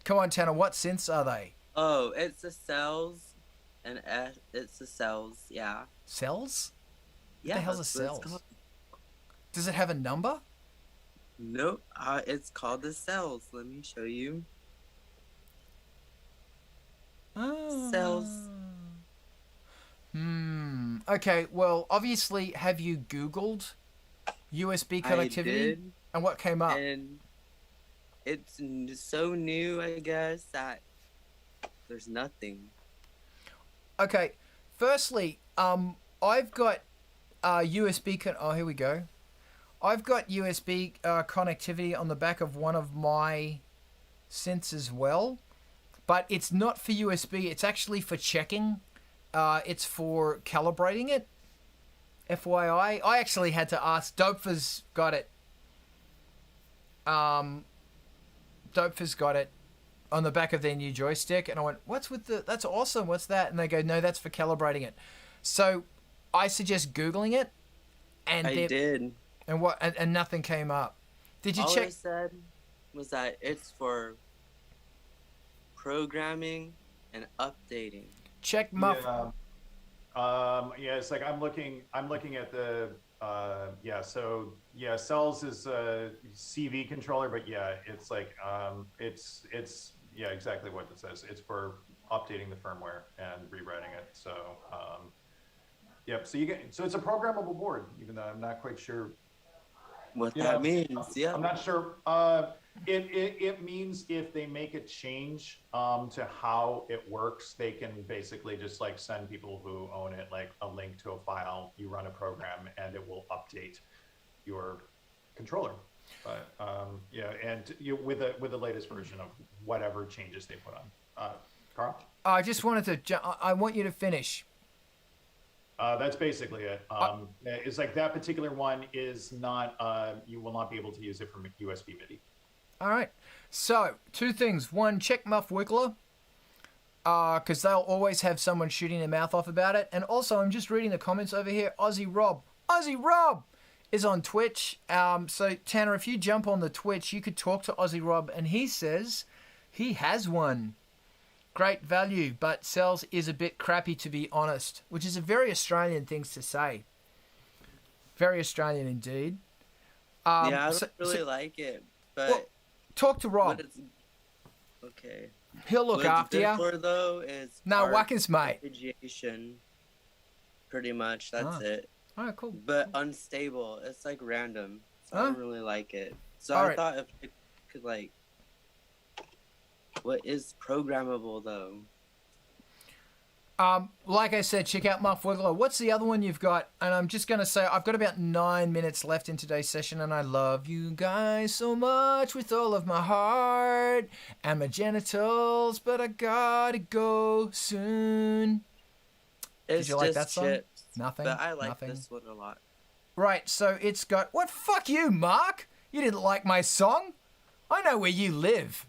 Speaker 1: Tanner. What synths are they?
Speaker 5: Oh, it's the cells, and it's the cells. Yeah.
Speaker 1: Cells?
Speaker 5: Yeah.
Speaker 1: What the hell's a
Speaker 5: that's what it's
Speaker 1: cells?
Speaker 5: called.
Speaker 1: Does it have a number?
Speaker 5: Nope. It's called the cells. Let me show you.
Speaker 1: Oh.
Speaker 5: Cells.
Speaker 1: Okay, well, obviously, have you Googled USB connectivity?
Speaker 5: I did,
Speaker 1: And what came up?
Speaker 5: and it's so new, I guess, that there's nothing.
Speaker 1: Okay, firstly, I've got USB. Oh, here we go. I've got USB connectivity on the back of one of my synths as well, but it's not for USB. It's actually for checking. It's for calibrating it. FYI, I actually had to ask. Dopefer's got it. Dopefer's got it on the back of their new joystick, and I went, "What's with the? That's awesome. What's that?" And they go, "No, that's for calibrating it." So, I suggest googling it, and
Speaker 5: I did.
Speaker 1: and what, and nothing came up. Did you
Speaker 5: All
Speaker 1: check?
Speaker 5: I said was that it's for programming and updating.
Speaker 1: Check muff.
Speaker 4: Yeah, it's like I'm looking at the so cells is a CV controller, but yeah, it's like it's exactly what it says. It's for updating the firmware and rewriting it. So so it's a programmable board, even though I'm not quite sure
Speaker 5: what that means. Yeah,
Speaker 4: I'm not sure. It means if they make a change to how it works, they can basically just like send people who own it like a link to a file. You run a program, and it will update your controller. But and with the latest version of whatever changes they put on. Carl,
Speaker 1: I just wanted to. I want you to finish.
Speaker 4: That's basically it. It's like that particular one is not. You will not be able to use it from USB MIDI.
Speaker 1: All right. So, two things. One, check Muff Wiggler, because they'll always have someone shooting their mouth off about it. And also, I'm just reading the comments over here. Aussie Rob is on Twitch. So, Tanner, if you jump on the Twitch, you could talk to Aussie Rob, and he says he has one. Great value, but sells is a bit crappy, to be honest, which is a very Australian thing to say. Very Australian indeed.
Speaker 5: I don't really like it, but...
Speaker 1: Well, talk to Rob.
Speaker 5: Okay.
Speaker 1: He'll look after you.
Speaker 5: For, though, is
Speaker 1: whackers, mate.
Speaker 5: Arpeggiation. Pretty much, that's it.
Speaker 1: All right, cool.
Speaker 5: But unstable. It's like random. So I don't really like it. So
Speaker 1: All
Speaker 5: I
Speaker 1: right.
Speaker 5: thought if it could like... What is programmable, though?
Speaker 1: Like I said, check out Muff Wiggler. What's the other one you've got? And I'm just going to say, I've got about 9 minutes left in today's session, and I love you guys so much with all of my heart and my genitals, but I gotta go soon.
Speaker 5: It's
Speaker 1: Did you like
Speaker 5: just
Speaker 1: that song?
Speaker 5: chips.
Speaker 1: Nothing?
Speaker 5: But I like
Speaker 1: Nothing?
Speaker 5: this one a lot.
Speaker 1: Right, so it's got... What? Fuck you, Mark! You didn't like my song? I know where you live.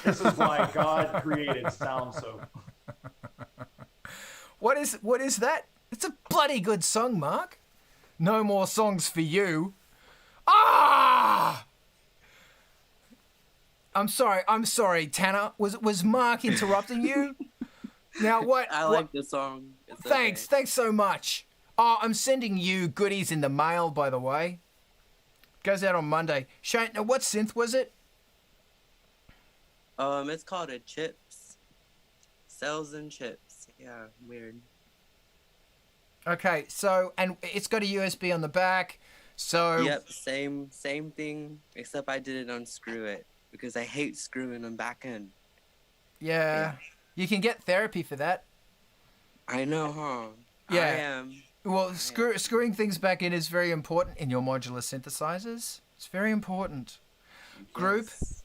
Speaker 4: This is why God created sound so.
Speaker 1: What is that? It's a bloody good song, Mark. No more songs for you. Ah! I'm sorry, Tanner. Was Mark interrupting you? Now what?
Speaker 5: I like the song. It's
Speaker 1: Thanks so much. Oh, I'm sending you goodies in the mail, by the way. Goes out on Monday. Shane, now what synth was it?
Speaker 5: It's called a chips. Cells and chips. Yeah, weird.
Speaker 1: Okay, so, and it's got a USB on the back, so...
Speaker 5: Yep, same thing, except I didn't unscrew it, because I hate screwing them back in.
Speaker 1: Yeah. You can get therapy for that.
Speaker 5: I know, huh?
Speaker 1: Yeah.
Speaker 5: I am.
Speaker 1: Well, screwing things back in is very important in your modular synthesizers. It's very important. Group?
Speaker 5: Yes.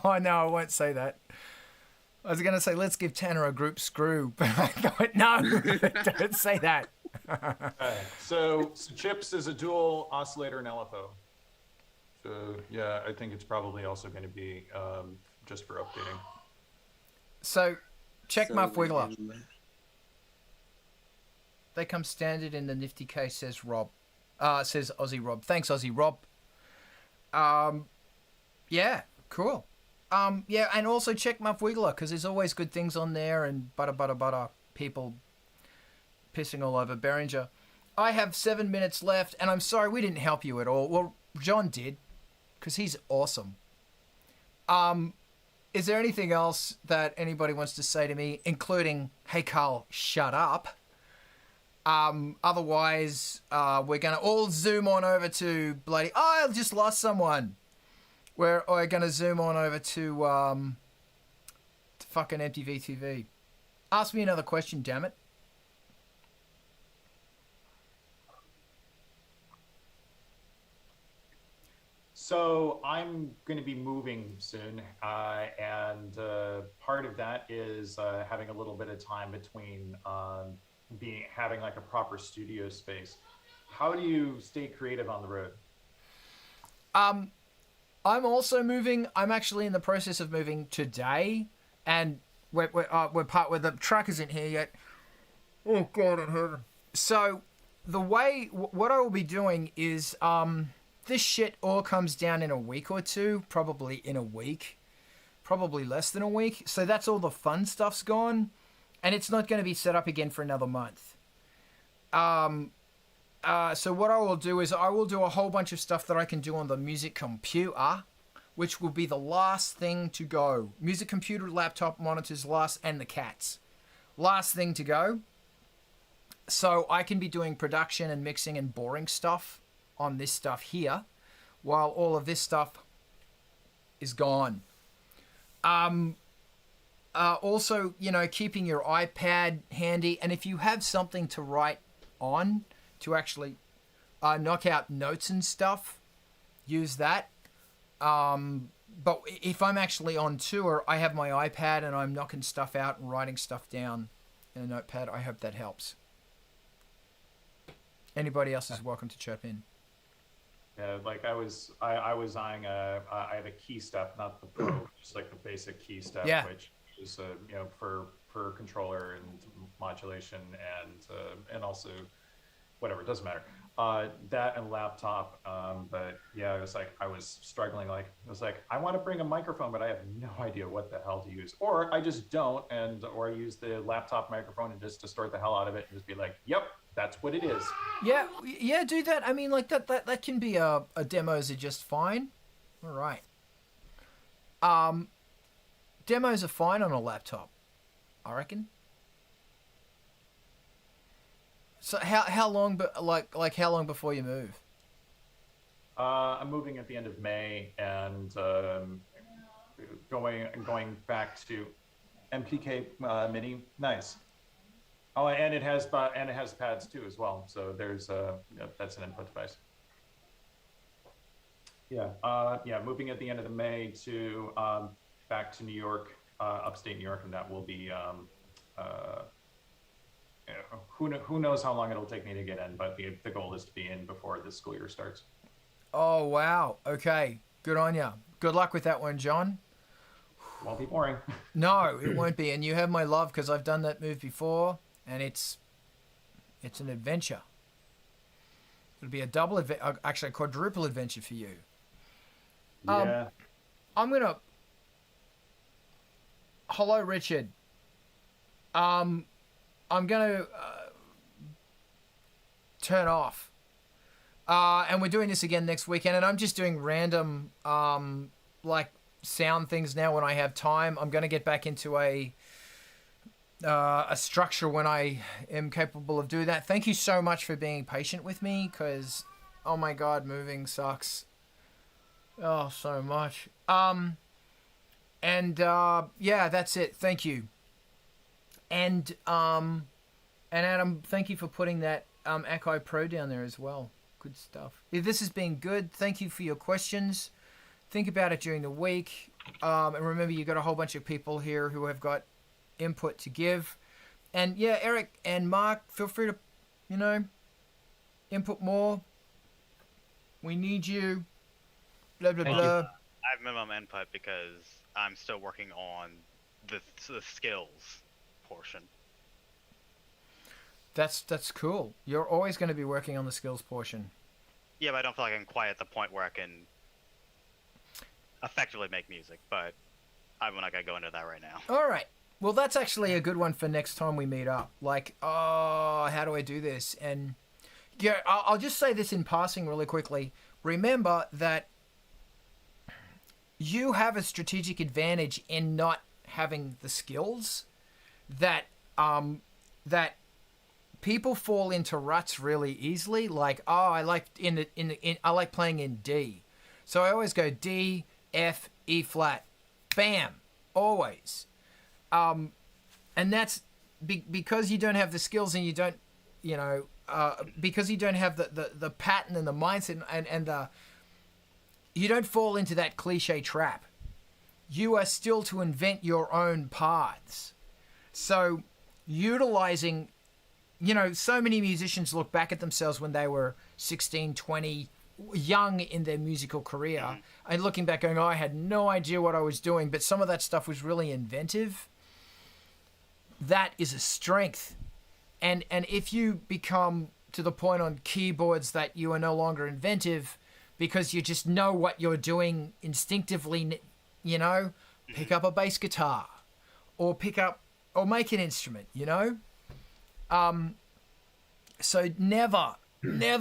Speaker 1: Oh, no, I won't say that. I was going to say, let's give Tanner a group screw, but I thought, no, don't say that.
Speaker 4: So chips is a dual oscillator and LFO. So yeah, I think it's probably also going to be just for updating.
Speaker 1: So check Muff Wiggler.
Speaker 5: random.
Speaker 1: They come standard in the nifty case, says Rob. Says Aussie Rob. Thanks, Aussie Rob. Yeah, cool. Yeah, and also check Muff Wiggler, because there's always good things on there, and butter, people pissing all over Behringer. I have 7 minutes left, and I'm sorry we didn't help you at all. Well, John did, because he's awesome. is there anything else that anybody wants to say to me, including, hey, Carl, shut up? Otherwise, we're going to all zoom on over to bloody... Oh, I just lost someone. We're going to zoom on over to fucking MTV TV. Ask me another question, damn it.
Speaker 4: So I'm going to be moving soon, and part of that is having a little bit of time between having like a proper studio space. How do you stay creative on the road?
Speaker 1: I'm also moving. I'm actually in the process of moving today, and we're part where the truck isn't here yet. Oh God in heaven! So the way what I will be doing is this shit all comes down in a week or two, probably in a week, probably less than a week. So that's all the fun stuff's gone, and it's not going to be set up again for another month. So what I will do is I will do a whole bunch of stuff that I can do on the music computer, which will be the last thing to go. Music computer, laptop, monitors, last, and the cats. Last thing to go. So I can be doing production and mixing and boring stuff on this stuff here, while all of this stuff is gone. Also, you know, keeping your iPad handy, and if you have something to write on to actually knock out notes and stuff, use that. But if I'm actually on tour, I have my iPad and I'm knocking stuff out and writing stuff down in a notepad. I hope that helps. Anybody else is welcome to chirp in.
Speaker 4: Yeah, like I was eyeing I have a key step, not the pro, just like the basic key step,
Speaker 1: Yeah.
Speaker 4: which is you know, for controller and modulation and also whatever, it doesn't matter. That and laptop, but yeah, I was struggling. Like I was like, I want to bring a microphone, but I have no idea what the hell to use, or I just don't, or I use the laptop microphone and just distort the hell out of it and just be like, yep, that's what it is.
Speaker 1: Yeah, do that. I mean, like that can be a demos are just fine. All right. Demos are fine on a laptop, I reckon. So how long? But like how long before you move?
Speaker 4: I'm moving at the end of May and going back to MPK Mini. Nice. Oh, and it has pads too as well. So there's that's an input device. Yeah, moving at the end of the May to back to New York, upstate New York, and that will be who knows how long it'll take me to get in, but the goal is to be in before the school year starts.
Speaker 1: Oh wow! Okay, good on ya. Good luck with that one, John.
Speaker 4: Won't be boring.
Speaker 1: No, it won't be, and you have my love because I've done that move before, and it's an adventure. It'll be a double actually a quadruple adventure for you.
Speaker 4: Yeah.
Speaker 1: I'm gonna. Hello, Richard. I'm gonna turn off. And we're doing this again next weekend, and I'm just doing random like sound things now when I have time. I'm gonna get back into a structure when I am capable of doing that. Thank you so much for being patient with me, because oh my god, moving sucks. Oh, so much. Yeah, that's it. Thank you. And Adam, thank you for putting that Akai Pro down there as well. Good stuff. This has been good. Thank you for your questions. Think about it during the week. And remember, you've got a whole bunch of people here who have got input to give. And yeah, Eric and Mark, feel free to, input more. We need you. Blah, blah, blah.
Speaker 6: I have minimum input because I'm still working on the skills portion.
Speaker 1: That's cool. You're always going to be working on the skills portion.
Speaker 6: Yeah, but I don't feel like I'm quite at the point where I can effectively make music, but I'm not going to go into that right now.
Speaker 1: All right. Well, that's actually a good one for next time we meet up. Like, oh, how do I do this? And yeah, I'll just say this in passing really quickly. Remember that you have a strategic advantage in not having the skills that that people fall into ruts really easily. Like, oh, I like I like playing in D, so I always go D, F, E flat, bam, always. And that's because you don't have the skills and you don't, because you don't have the pattern and the mindset and the, you don't fall into that cliche trap. You are still to invent your own paths. So utilizing, so many musicians look back at themselves when they were 16, 20, young in their musical career, and looking back going, oh, I had no idea what I was doing, but some of that stuff was really inventive. That is a strength. And if you become to the point on keyboards that you are no longer inventive because you just know what you're doing instinctively, pick up a bass guitar or make an instrument, So never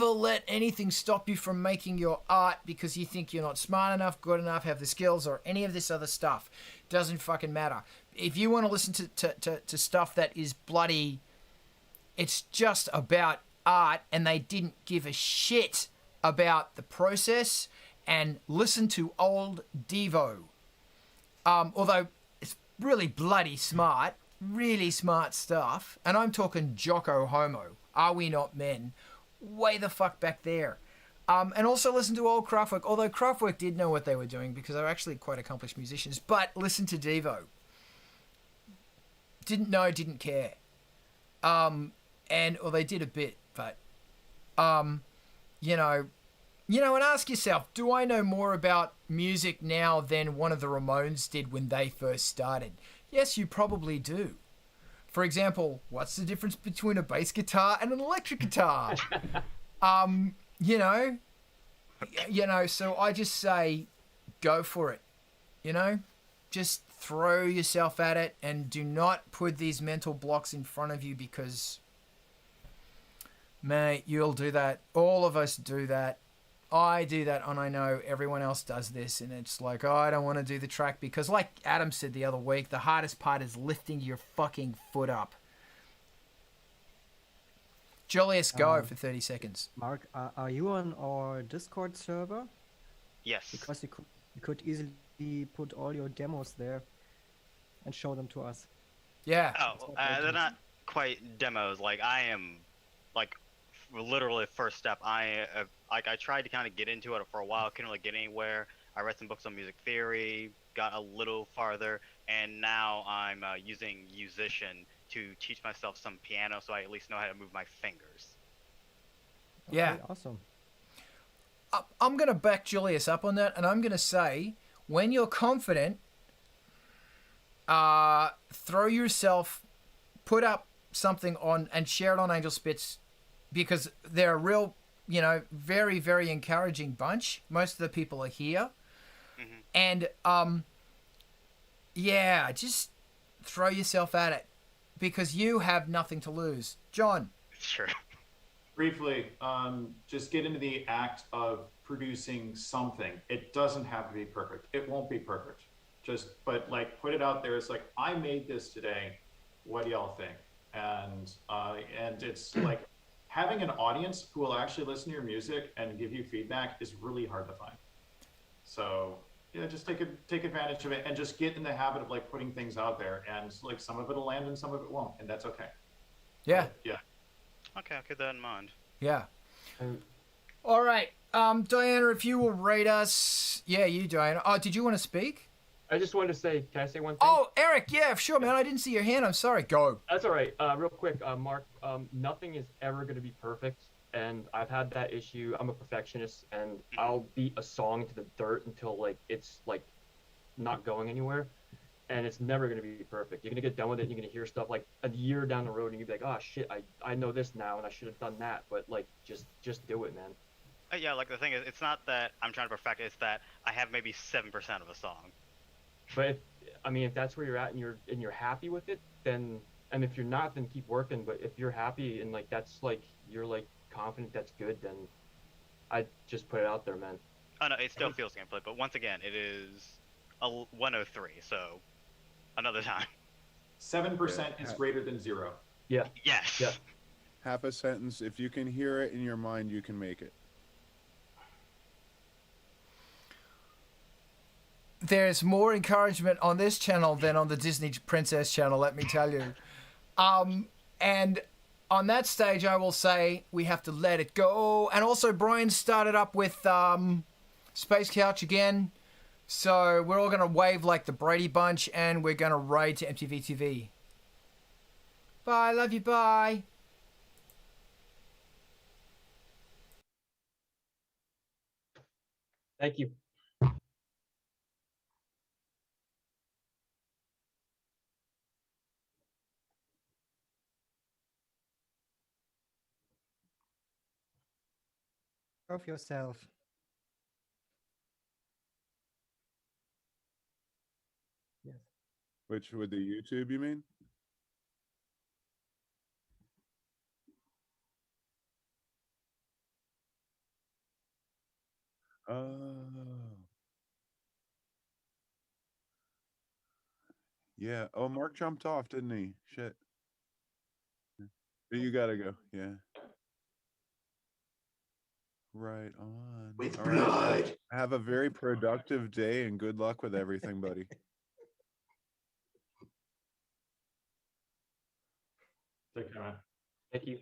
Speaker 1: let anything stop you from making your art because you think you're not smart enough, good enough, have the skills, or any of this other stuff. Doesn't fucking matter. If you want to listen to stuff that is bloody, it's just about art and they didn't give a shit about the process, and listen to old Devo. Although it's really bloody smart, really smart stuff. And I'm talking Jocko Homo. Are We Not Men? Way the fuck back there. And also listen to old Kraftwerk, although Kraftwerk did know what they were doing because they're actually quite accomplished musicians. But listen to Devo. Didn't know, didn't care. Or they did a bit, but, and ask yourself, do I know more about music now than one of the Ramones did when they first started? Yes, you probably do. For example, what's the difference between a bass guitar and an electric guitar? So I just say, go for it. Just throw yourself at it and do not put these mental blocks in front of you because, mate, you'll do that. All of us do that. I do that, and I know everyone else does this, and it's like, oh, I don't want to do the track because, like Adam said the other week, the hardest part is lifting your fucking foot up. Julius, go for 30 seconds.
Speaker 2: Mark, are you on our Discord server?
Speaker 6: Yes.
Speaker 2: Because you could easily put all your demos there and show them to us.
Speaker 1: Yeah.
Speaker 6: Oh, they're not quite demos. Like, I am, like, literally first step. I tried to kind of get into it for a while, couldn't really get anywhere. I read some books on music theory, got a little farther, and now I'm using Musician to teach myself some piano so I at least know how to move my fingers.
Speaker 1: Yeah.
Speaker 2: Okay, awesome.
Speaker 1: I'm going to back Julius up on that, and I'm going to say, when you're confident, throw yourself, put up something on and share it on Angelspit's, because they're a real, very, very encouraging bunch. Most of the people are here. Mm-hmm. And, just throw yourself at it because you have nothing to lose. John.
Speaker 6: Sure.
Speaker 4: Briefly, just get into the act of producing something. It doesn't have to be perfect. It won't be perfect. But put it out there. It's like, I made this today. What do y'all think? And it's like, having an audience who will actually listen to your music and give you feedback is really hard to find. So just take advantage of it and just get in the habit of putting things out there, and some of it'll land and some of it won't, and that's okay.
Speaker 1: Yeah.
Speaker 4: Yeah.
Speaker 6: Okay, I'll keep that in mind.
Speaker 1: Yeah. All right. Diana, if you will rate us. Yeah, you, Diana. Oh, did you want to speak?
Speaker 7: I just wanted to say, can I say one thing?
Speaker 1: Oh, Eric, yeah, sure, man. I didn't see your hand. I'm sorry. Go.
Speaker 7: That's all right. Real quick, Mark, nothing is ever going to be perfect, and I've had that issue. I'm a perfectionist, and I'll beat a song to the dirt until, it's, not going anywhere, and it's never going to be perfect. You're going to get done with it, and you're going to hear stuff, a year down the road, and you'll be like, oh, shit, I know this now, and I should have done that, but, just do it, man.
Speaker 6: Yeah, the thing is, it's not that I'm trying to perfect it, it's that I have maybe 7% of a song.
Speaker 7: But if that's where you're at and you're happy with it, then, and if you're not, then keep working. But if you're happy and that's you're confident that's good, then I just put it out there, man.
Speaker 6: Oh no, it still feels gameplay. But once again, it is 103. So another time.
Speaker 4: 7% is greater than 0.
Speaker 7: Yeah.
Speaker 6: Yes.
Speaker 7: Yeah.
Speaker 3: Half a sentence. If you can hear it in your mind, you can make it.
Speaker 1: There's more encouragement on this channel than on the Disney Princess channel, let me tell you. And on that stage, I will say we have to let it go. And also, Brian started up with Space Couch again. So we're all going to wave like the Brady Bunch, and we're going to raid to MTV TV. Bye, love you, bye.
Speaker 7: Thank you.
Speaker 2: Of yourself. Yes.
Speaker 3: Which with the YouTube, you mean? Oh. Yeah. Oh, Mark jumped off, didn't he? Shit. But you gotta go. Yeah. Right on.
Speaker 4: With
Speaker 3: All
Speaker 4: blood.
Speaker 3: right. Have a very productive day and good luck with everything, buddy.
Speaker 4: Take care, man.
Speaker 7: Thank you.